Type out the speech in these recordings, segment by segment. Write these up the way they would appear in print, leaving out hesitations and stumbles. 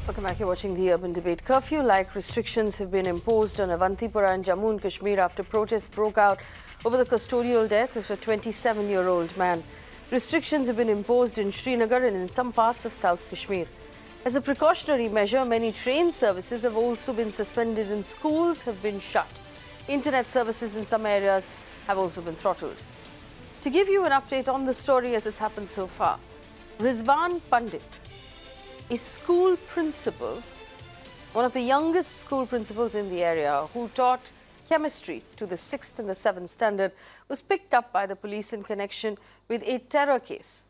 Welcome back. You're watching the Urban Debate. Curfew-like restrictions have been imposed on Avantipura and Jammu and Kashmir after protests broke out over the custodial death of a 27-year-old man. Restrictions have been imposed in Srinagar and in some parts of South Kashmir. As a precautionary measure, many train services have also been suspended and schools have been shut. Internet services in some areas have also been throttled. To give you an update on the story as it's happened so far, Rizwan Pandit is school principal, one of the youngest school principals in the area, who taught chemistry to the 6th and the 7th standard, was picked up by the police in connection with a terror case.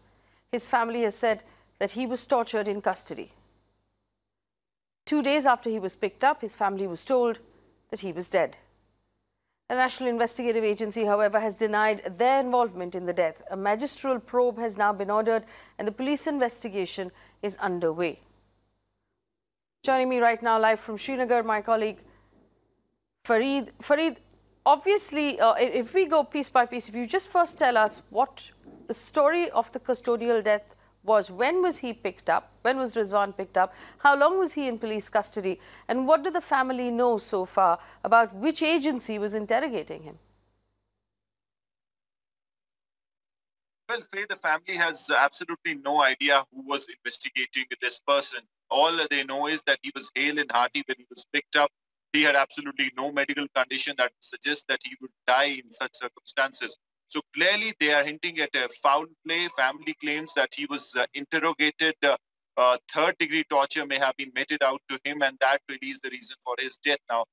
His family has said that he was tortured in custody. 2 days after he was picked up, his family was told that he was dead. The National Investigative Agency, however, has denied their involvement in the death. A magistral probe has now been ordered and the police investigation is underway. Joining me right now live from Srinagar, my colleague Fareed. Fareed, obviously, if we go piece by piece, if you just first tell us what the story of the custodial death was. When was he picked up? When was Rizwan picked up? How long was he in police custody? And what do the family know so far about which agency was interrogating him? Well, Faye, the family has absolutely no idea who was investigating this person. All they know is that he was hale and hearty when he was picked up. He had absolutely no medical condition that suggests that he would die in such circumstances. So clearly they are hinting at a foul play. Family claims that he was interrogated. Third-degree torture may have been meted out to him, and that really is the reason for his death. Now,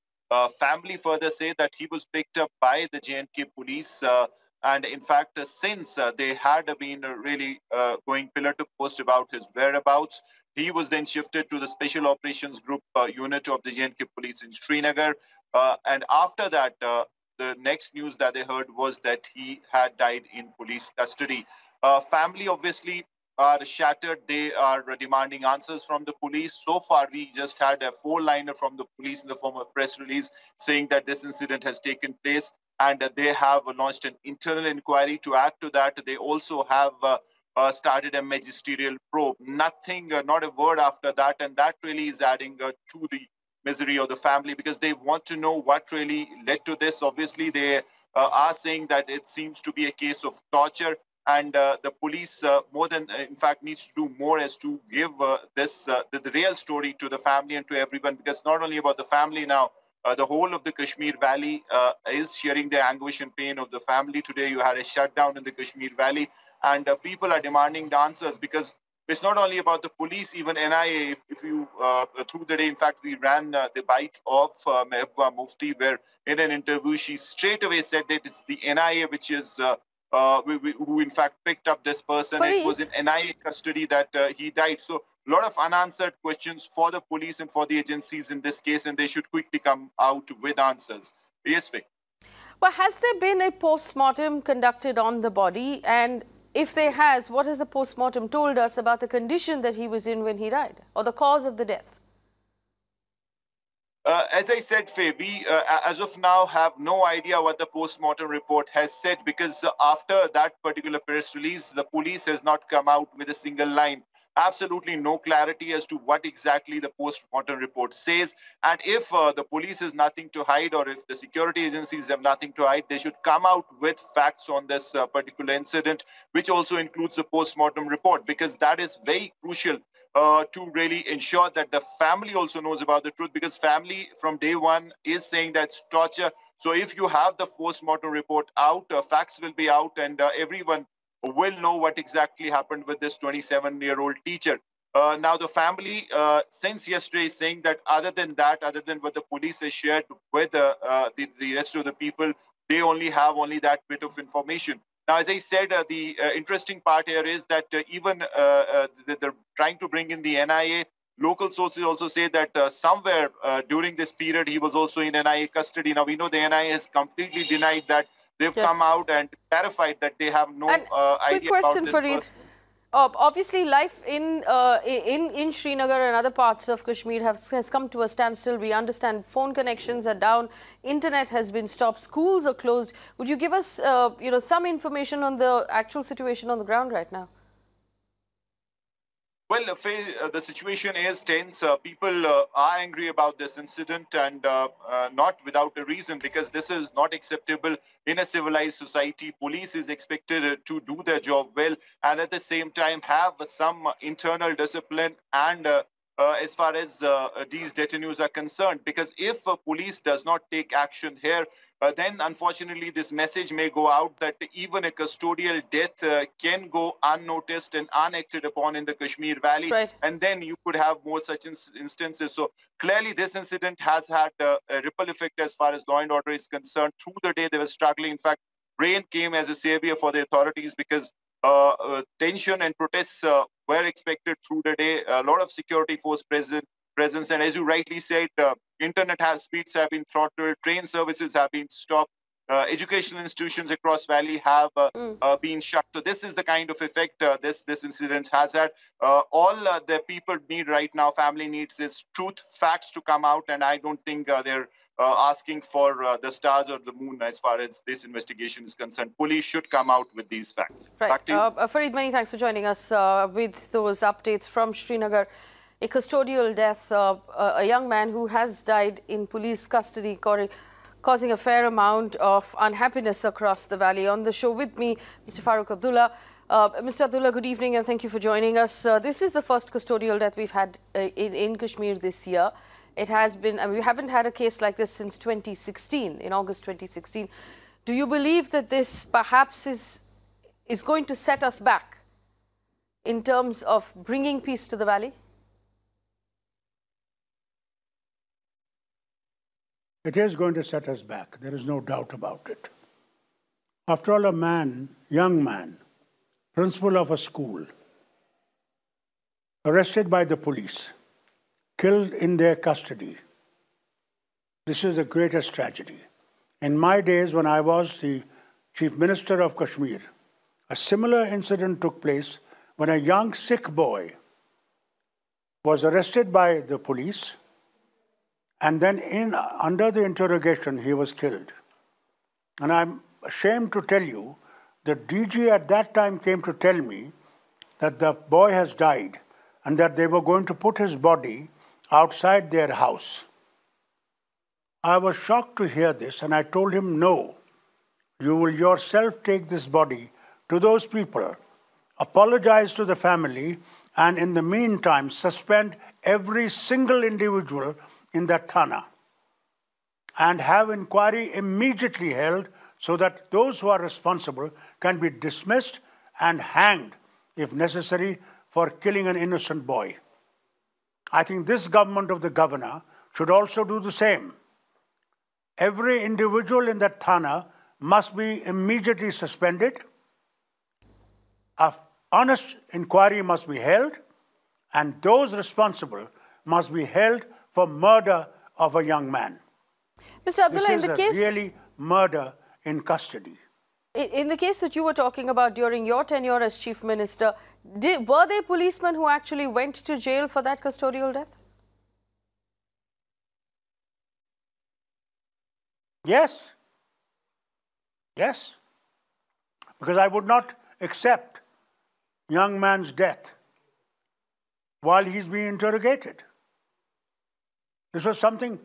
family further say that he was picked up by the J&K police. And in fact, since they had been really going pillar to post about his whereabouts, he was then shifted to the Special Operations Group unit of the J&K police in Srinagar. And after that, the next news that they heard was that he had died in police custody. Family obviously are shattered. They are demanding answers from the police. So far, we just had a four-liner from the police in the form of a press release saying that this incident has taken place and they have launched an internal inquiry. To add to that, they also have started a magisterial probe. Nothing, not a word after that, and that really is adding to the misery of the family because they want to know what really led to this. Obviously, they are saying that it seems to be a case of torture, and the police more than, in fact, needs to do more as to give the real story to the family and to everyone, because not only about the family now, the whole of the Kashmir Valley is sharing the anguish and pain of the family. Today, you had a shutdown in the Kashmir Valley, and people are demanding the answers because it's not only about the police, even NIA. If you, through the day, in fact, we ran the bite of Mehbooba Mufti, where in an interview, she straight away said that it's the NIA which is, who in fact picked up this person. Fareed. It was in NIA custody that he died. So a lot of unanswered questions for the police and for the agencies in this case, and they should quickly come out with answers. Yes, Faye. Well, has there been a post-mortem conducted on the body? And if there has, what has the post-mortem told us about the condition that he was in when he died, or the cause of the death? As I said, Faye, we as of now have no idea what the post-mortem report has said, because after that particular press release, the police has not come out with a single line. Absolutely no clarity as to what exactly the post-mortem report says. And if the police has nothing to hide, or if the security agencies have nothing to hide, they should come out with facts on this particular incident, which also includes the post-mortem report, because that is very crucial to really ensure that the family also knows about the truth, because family from day one is saying that's torture. So if you have the post-mortem report out, facts will be out, and everyone will know what exactly happened with this 27-year-old teacher. Now, the family, since yesterday, is saying that other than what the police has shared with the rest of the people, they only have that bit of information. Now, as I said, the interesting part here is that even they're trying to bring in the NIA. Local sources also say that somewhere during this period, he was also in NIA custody. Now, we know the NIA has completely denied that. They've come out and clarified that they have no idea about this person. Obviously, life in Srinagar and other parts of Kashmir has come to a standstill. We understand phone connections are down, internet has been stopped, schools are closed. Would you give us, some information on the actual situation on the ground right now? Well, Faye, the situation is tense. People are angry about this incident, and not without a reason, because this is not acceptable in a civilized society. Police is expected to do their job well, and at the same time have some internal discipline and as far as these detainees are concerned. Because if police does not take action here, then unfortunately this message may go out that even a custodial death can go unnoticed and unacted upon in the Kashmir Valley, Right. and then you could have more such instances. So clearly this incident has had a ripple effect as far as law and order is concerned. Through the day they were struggling. In fact, rain came as a savior for the authorities, because tension and protests were expected through the day. A lot of security force presence, and as you rightly said, internet speeds have been throttled, train services have been stopped, educational institutions across valley have been shut. So this is the kind of effect this incident has had. All the people need right now, family needs, is truth, facts to come out, and I don't think they're asking for the stars or the moon as far as this investigation is concerned. Police should come out with these facts. Right. Back to you. Fareed, many thanks for joining us with those updates from Srinagar. A custodial death, a young man who has died in police custody, causing a fair amount of unhappiness across the valley. On the show with me, Mr. Farooq Abdullah. Mr. Abdullah, good evening and thank you for joining us. This is the first custodial death we've had in Kashmir this year. It has been, we haven't had a case like this since 2016, in August 2016. Do you believe that this perhaps is going to set us back in terms of bringing peace to the valley? It is going to set us back. There is no doubt about it. After all, a man, young man, principal of a school, arrested by the police, killed in their custody. This is the greatest tragedy. In my days, when I was the Chief Minister of Kashmir, a similar incident took place when a young Sikh boy was arrested by the police, and then under the interrogation, he was killed. And I'm ashamed to tell you, the DG at that time came to tell me that the boy has died and that they were going to put his body outside their house. I was shocked to hear this, and I told him, no, you will yourself take this body to those people, apologize to the family, and in the meantime, suspend every single individual in that thana and have inquiry immediately held so that those who are responsible can be dismissed and hanged, if necessary, for killing an innocent boy. I think this government of the governor should also do the same. Every individual in that thana must be immediately suspended. An honest inquiry must be held, and those responsible must be held for murder of a young man. Mr. Abdullah, in the case... This is really murder in custody. In the case that you were talking about during your tenure as Chief Minister, were there policemen who actually went to jail for that custodial death? Yes. Yes. Because I would not accept young man's death while he's being interrogated. This was something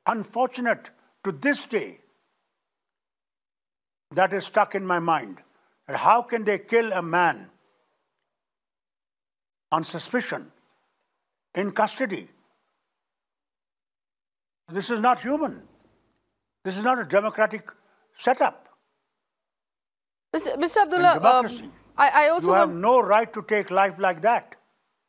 unfortunate to this day that is stuck in my mind. How can they kill a man on suspicion in custody? This is not human. This is not a democratic setup. Mr. Abdullah, in democracy, I also you have no right to take life like that.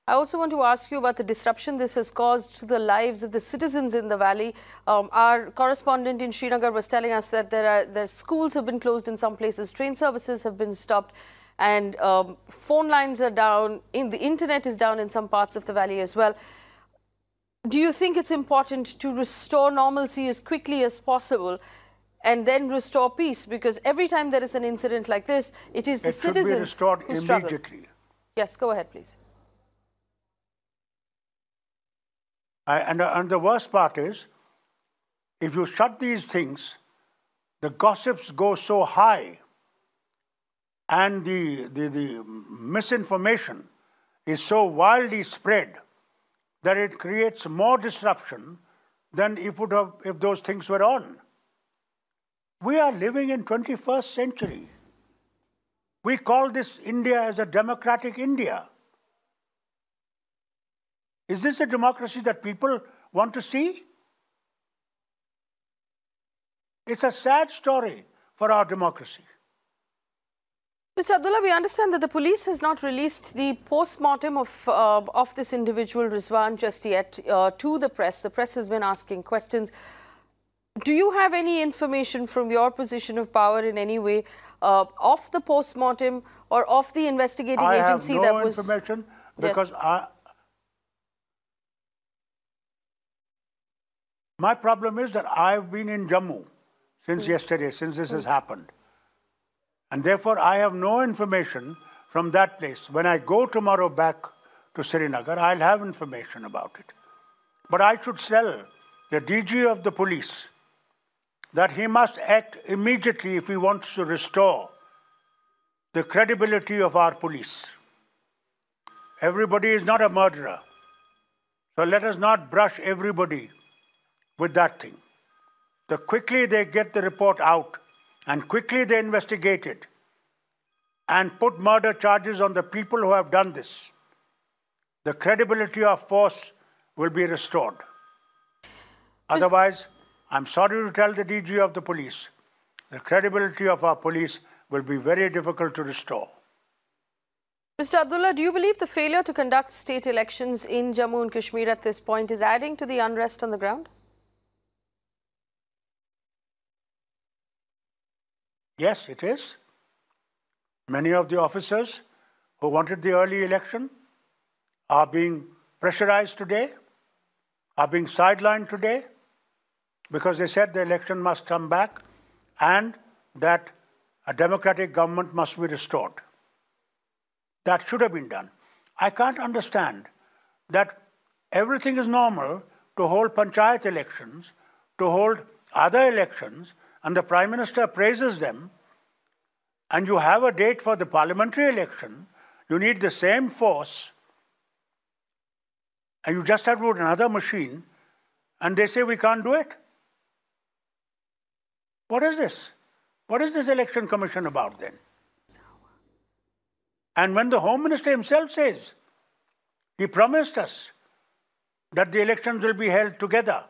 I also want to ask you about the disruption this has caused to the lives of the citizens in the valley. Our correspondent in Srinagar was telling us that the schools have been closed in some places, train services have been stopped, and phone lines are down, the internet is down in some parts of the valley as well. Do you think it's important to restore normalcy as quickly as possible and then restore peace? Because every time there is an incident like this, it is the citizens who struggle. Immediately. Yes, go ahead, please. And the worst part is, if you shut these things, the gossips go so high and the misinformation is so wildly spread that it creates more disruption than if those things were on. We are living in 21st century. We call this India as a democratic India. Is this a democracy that people want to see? It's a sad story for our democracy. Mr. Abdullah, we understand that the police has not released the post-mortem of this individual, Rizwan, just yet to the press. The press has been asking questions. Do you have any information from your position of power in any way of the post-mortem or of the investigating agency that was... I have no information because my problem is that I've been in Jammu since yesterday, since this has happened. And therefore, I have no information from that place. When I go tomorrow back to Srinagar, I'll have information about it. But I should tell the DG of the police that he must act immediately if he wants to restore the credibility of our police. Everybody is not a murderer. So let us not brush everybody with that thing. The quickly they get the report out and quickly they investigate it and put murder charges on the people who have done this, the credibility of force will be restored. Otherwise, I'm sorry to tell the DG of the police, the credibility of our police will be very difficult to restore. Mr. Abdullah, do you believe the failure to conduct state elections in Jammu and Kashmir at this point is adding to the unrest on the ground? Yes, it is. Many of the officers who wanted the early election are being pressurized today, are being sidelined today, because they said the election must come back and that a democratic government must be restored. That should have been done. I can't understand that everything is normal to hold panchayat elections, to hold other elections, and the Prime Minister praises them, and you have a date for the parliamentary election, you need the same force, and you just have to put another machine, and they say we can't do it. What is this? What is this election commission about then? And when the Home Minister himself says, he promised us that the elections will be held together,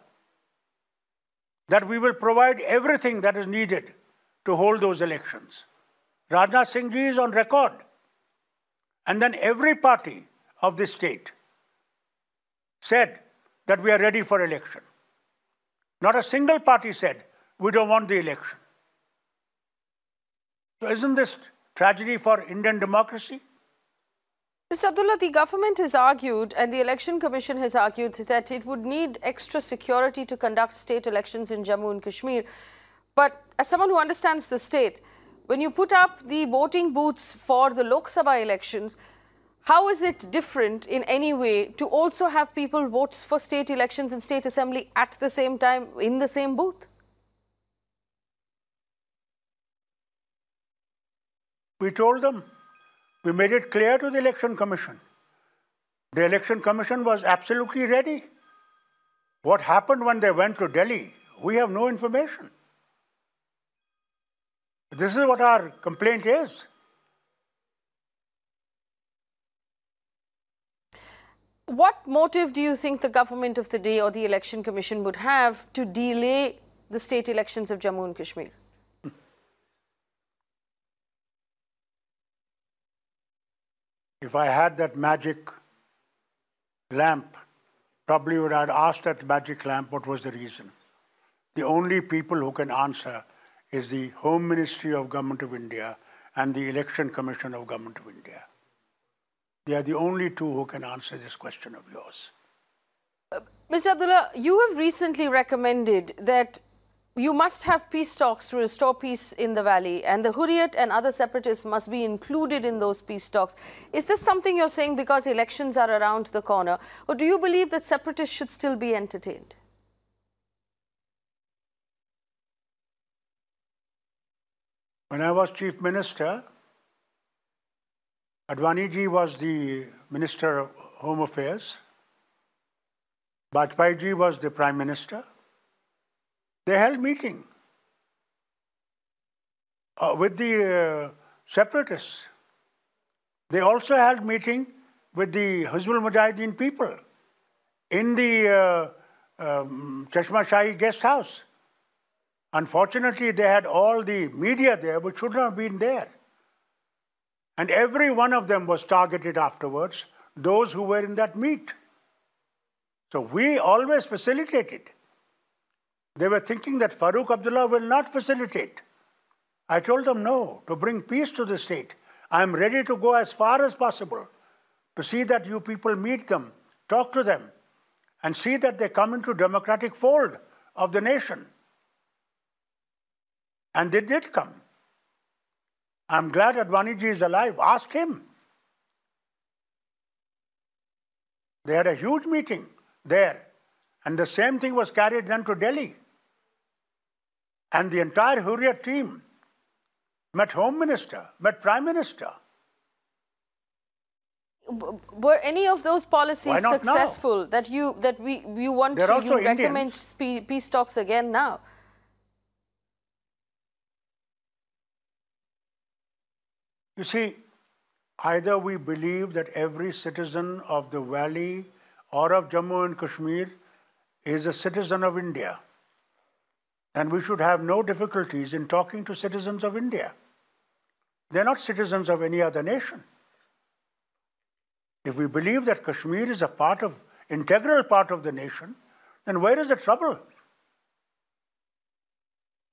that we will provide everything that is needed to hold those elections. Rajnath Singh ji is on record. And then every party of this state said that we are ready for election. Not a single party said, we don't want the election. So isn't this tragedy for Indian democracy? Mr. Abdullah, the government has argued and the Election Commission has argued that it would need extra security to conduct state elections in Jammu and Kashmir. But as someone who understands the state, when you put up the voting booths for the Lok Sabha elections, how is it different in any way to also have people vote for state elections and state assembly at the same time in the same booth? We told them. We made it clear to the Election Commission. The Election Commission was absolutely ready. What happened when they went to Delhi, we have no information. This is what our complaint is. What motive do you think the government of the day or the Election Commission would have to delay the state elections of Jammu and Kashmir? If I had that magic lamp, probably would have asked that magic lamp what was the reason. The only people who can answer is the Home Ministry of Government of India and the Election Commission of Government of India. They are the only two who can answer this question of yours. Mr. Abdullah, you have recently recommended that you must have peace talks to restore peace in the valley, and the Hurriyat and other separatists must be included in those peace talks. Is this something you're saying because elections are around the corner, or do you believe that separatists should still be entertained? When I was Chief Minister, Advani ji was the Minister of Home Affairs. Bajpayee ji was the Prime Minister. They held meeting with the separatists. They also held meeting with the Hizbul Mujahideen people in the Chashma Shahi guest house. Unfortunately, they had all the media there, which should not have been there. And every one of them was targeted afterwards, those who were in that meet. So we always facilitated. They were thinking that Farooq Abdullah will not facilitate. I told them no, to bring peace to the state. I am ready to go as far as possible to see that you people meet them, talk to them, and see that they come into democratic fold of the nation. And they did come. I'm glad Advani ji is alive. Ask him. They had a huge meeting there. And the same thing was carried then to Delhi. And the entire Hurriyat team met Home Minister, met Prime Minister. Were any of those policies successful now? that you want They're to recommend Indians. peace talks again now? You see, either we believe that every citizen of the valley or of Jammu and Kashmir is a citizen of India, and we should have no difficulties in talking to citizens of India. They're not citizens of any other nation. If we believe that Kashmir is a integral part of the nation, then where is the trouble?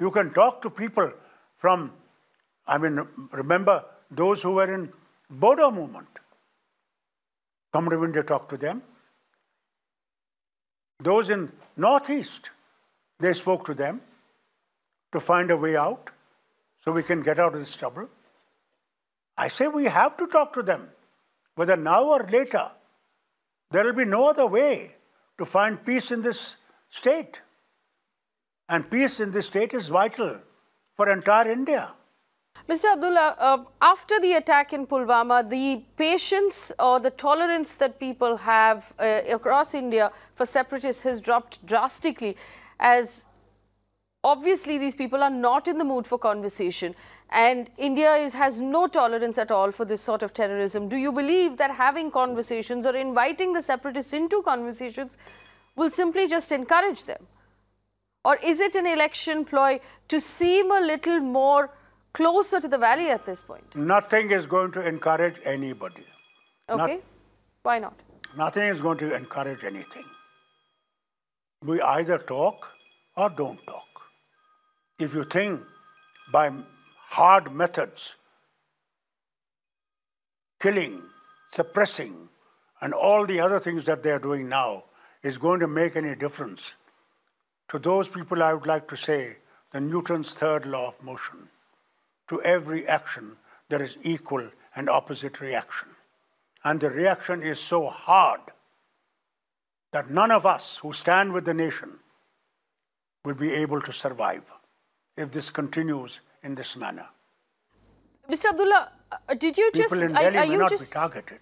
You can talk to people from, remember those who were in Bodo movement. Come to India, talk to them. Those in Northeast, they spoke to them to find a way out so we can get out of this trouble. I say we have to talk to them, whether now or later. There will be no other way to find peace in this state. And peace in this state is vital for entire India. Mr. Abdullah, after the attack in Pulwama, the patience or the tolerance that people have across India for separatists has dropped drastically, as obviously these people are not in the mood for conversation, and India has no tolerance at all for this sort of terrorism. Do you believe that having conversations or inviting the separatists into conversations will simply just encourage them? Or is it an election ploy to seem a little more closer to the valley at this point? Nothing is going to encourage anybody. Okay. Why not? Nothing is going to encourage anything. We either talk or don't talk. If you think by hard methods, killing, suppressing, and all the other things that they are doing now is going to make any difference, to those people I would like to say the Newton's third law of motion. To every action, there is equal and opposite reaction. And the reaction is so hard that none of us who stand with the nation will be able to survive if this continues in this manner. Mr. Abdullah, did you just... People in Delhi may not be targeted,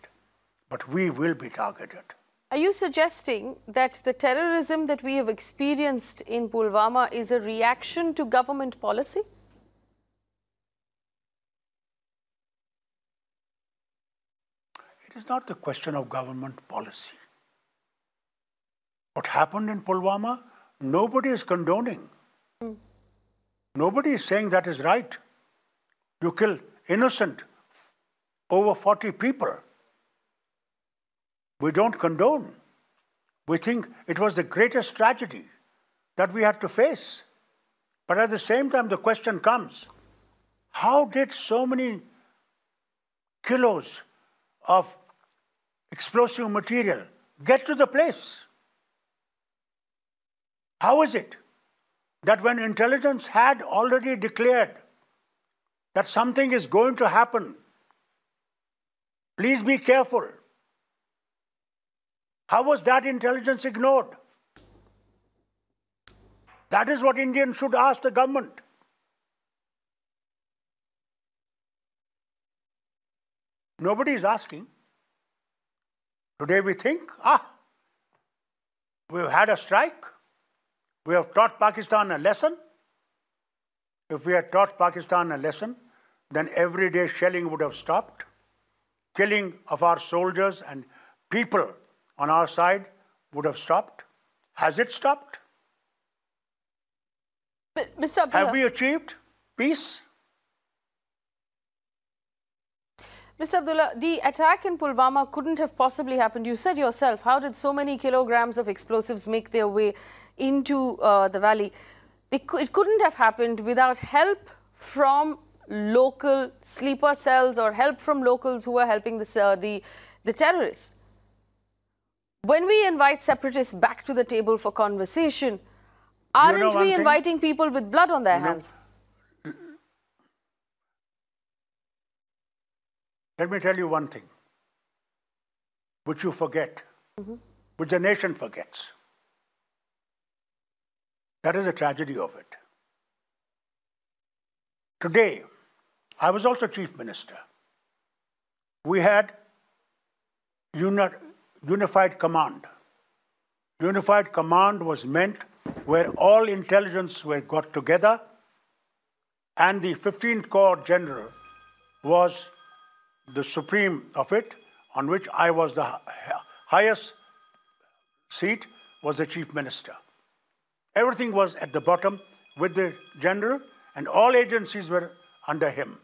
but we will be targeted. Are you suggesting that the terrorism that we have experienced in Pulwama is a reaction to government policy? It is not the question of government policy. What happened in Pulwama, nobody is condoning. Nobody is saying that is right. You kill innocent, over 40 people. We don't condone. We think it was the greatest tragedy that we had to face. But at the same time, the question comes, how did so many kilos of explosive material get to the place? How is it that when intelligence had already declared that something is going to happen, please be careful, how was that intelligence ignored? That is what Indians should ask the government. Nobody is asking. Today we think, we've had a strike. We have taught Pakistan a lesson. If we had taught Pakistan a lesson, then everyday shelling would have stopped. Killing of our soldiers and people on our side would have stopped. Has it stopped? Mr. Abdullah, have we achieved peace? Mr. Abdullah, the attack in Pulwama couldn't have possibly happened. You said yourself, how did so many kilograms of explosives make their way into the valley? It couldn't have happened without help from local sleeper cells or help from locals who were helping the terrorists. When we invite separatists back to the table for conversation, aren't we inviting people with blood on their hands? Let me tell you one thing, which you forget, which the nation forgets. That is the tragedy of it. Today, I was also chief minister. We had unified command. Unified command was meant where all intelligence were got together, and the 15th Corps General was the supreme of it, on which I was the highest seat, was the chief minister. Everything was at the bottom with the general, and all agencies were under him.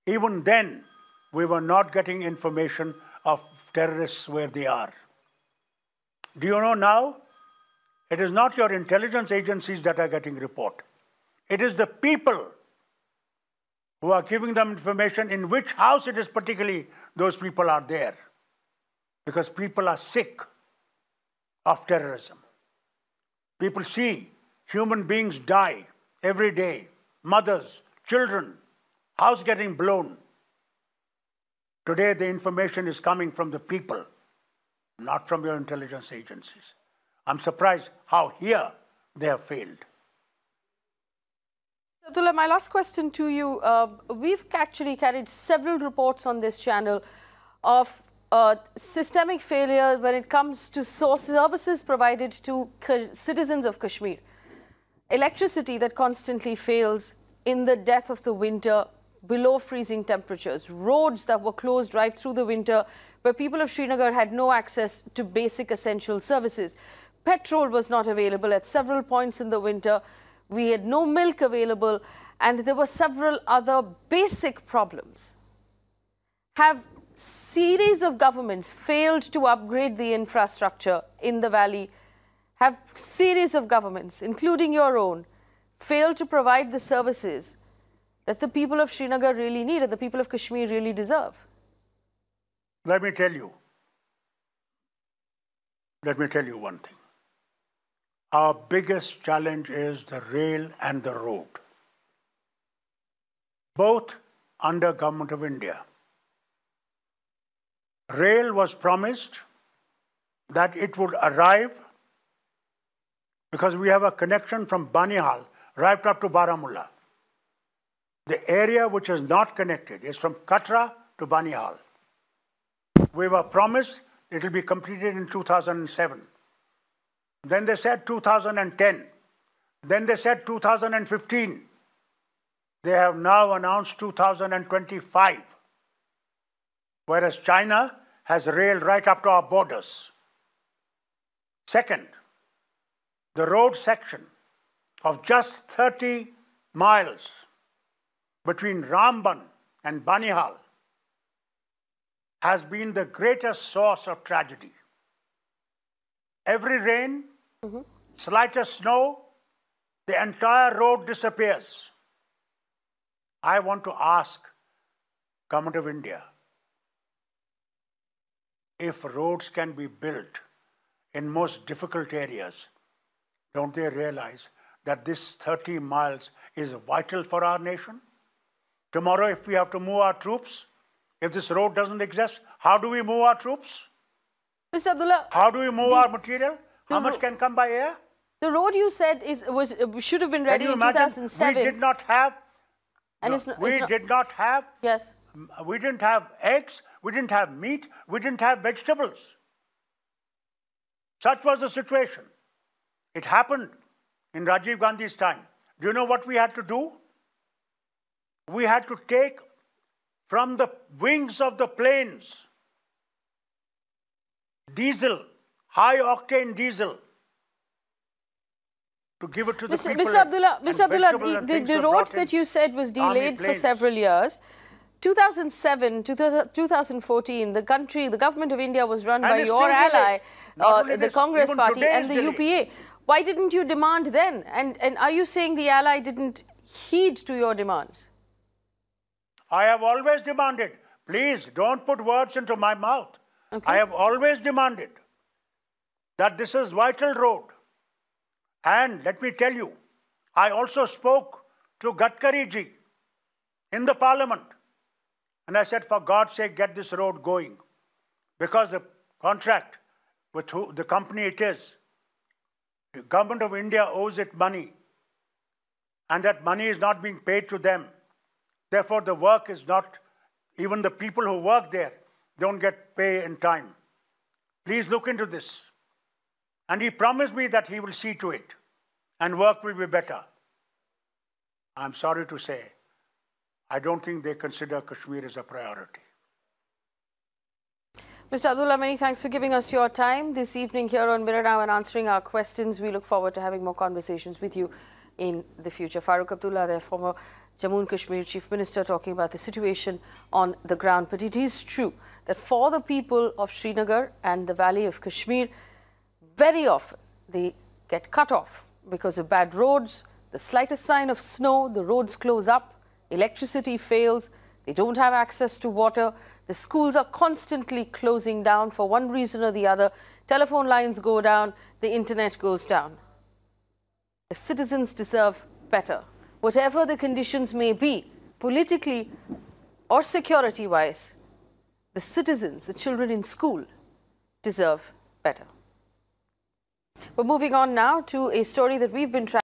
Even then, we were not getting information of terrorists where they are. Do you know now? It is not your intelligence agencies that are getting report. It is the people who are giving them information in which house it is particularly those people are there. Because people are sick of terrorism. People see human beings die every day. Mothers, children, house getting blown. Today the information is coming from the people, not from your intelligence agencies. I'm surprised how here they have failed. Abdullah, my last question to you. We've actually carried several reports on this channel of systemic failure when it comes to services provided to citizens of Kashmir. Electricity that constantly fails in the depth of the winter, below freezing temperatures. Roads that were closed right through the winter, where people of Srinagar had no access to basic essential services. Petrol was not available at several points in the winter. We had no milk available, and there were several other basic problems. Have series of governments failed to upgrade the infrastructure in the valley? Have series of governments, including your own, failed to provide the services that the people of Srinagar really need and the people of Kashmir really deserve? Let me tell you one thing. Our biggest challenge is the rail and the road, both under Government of India. Rail was promised that it would arrive because we have a connection from Banihal right up to Baramulla. The area which is not connected is from Katra to Banihal. We were promised it will be completed in 2007. Then they said 2010. Then they said 2015. They have now announced 2025. Whereas China has rail right up to our borders. Second, the road section of just 30 miles between Ramban and Banihal has been the greatest source of tragedy. Every rain, slightest snow, the entire road disappears. I want to ask Government of India, if roads can be built in most difficult areas, don't they realize that this 30 miles is vital for our nation? Tomorrow, if we have to move our troops, if this road doesn't exist, how do we move our troops? Mr. Abdullah, how do we move our material? How much can come by air? The road you said should have been ready in 2007. We did not have. And we did not have yes. We didn't have eggs, we didn't have meat, we didn't have vegetables. Such was the situation. It happened in Rajiv Gandhi's time. Do you know what we had to do? We had to take from the wings of the planes diesel, high-octane diesel, to give it to the people. Mr. Abdullah, the road that you said was delayed for several years. 2007 to 2014, the government of India was run by your ally, the Congress Party and the UPA. Why didn't you demand then? And are you saying the ally didn't heed to your demands? I have always demanded. Please don't put words into my mouth. Okay. I have always demanded that this is vital road. And let me tell you, I also spoke to Gadkari ji in the parliament. And I said, for God's sake, get this road going. Because the contract with the company it is, the government of India owes it money. And that money is not being paid to them. Therefore, the work is not, even the people who work there don't get pay in time. Please look into this. And he promised me that he will see to it and work will be better. I'm sorry to say, I don't think they consider Kashmir as a priority. Mr. Abdullah, many thanks for giving us your time this evening here on Mirror Now and answering our questions. We look forward to having more conversations with you in the future. Farooq Abdullah, their former Jammu and Kashmir Chief Minister, talking about the situation on the ground. But it is true that for the people of Srinagar and the Valley of Kashmir, very often they get cut off because of bad roads. The slightest sign of snow, the roads close up, electricity fails, they don't have access to water. The schools are constantly closing down for one reason or the other. Telephone lines go down, the internet goes down. The citizens deserve better. Whatever the conditions may be, politically or security-wise, the citizens, the children in school, deserve better. We're moving on now to a story that we've been tracking.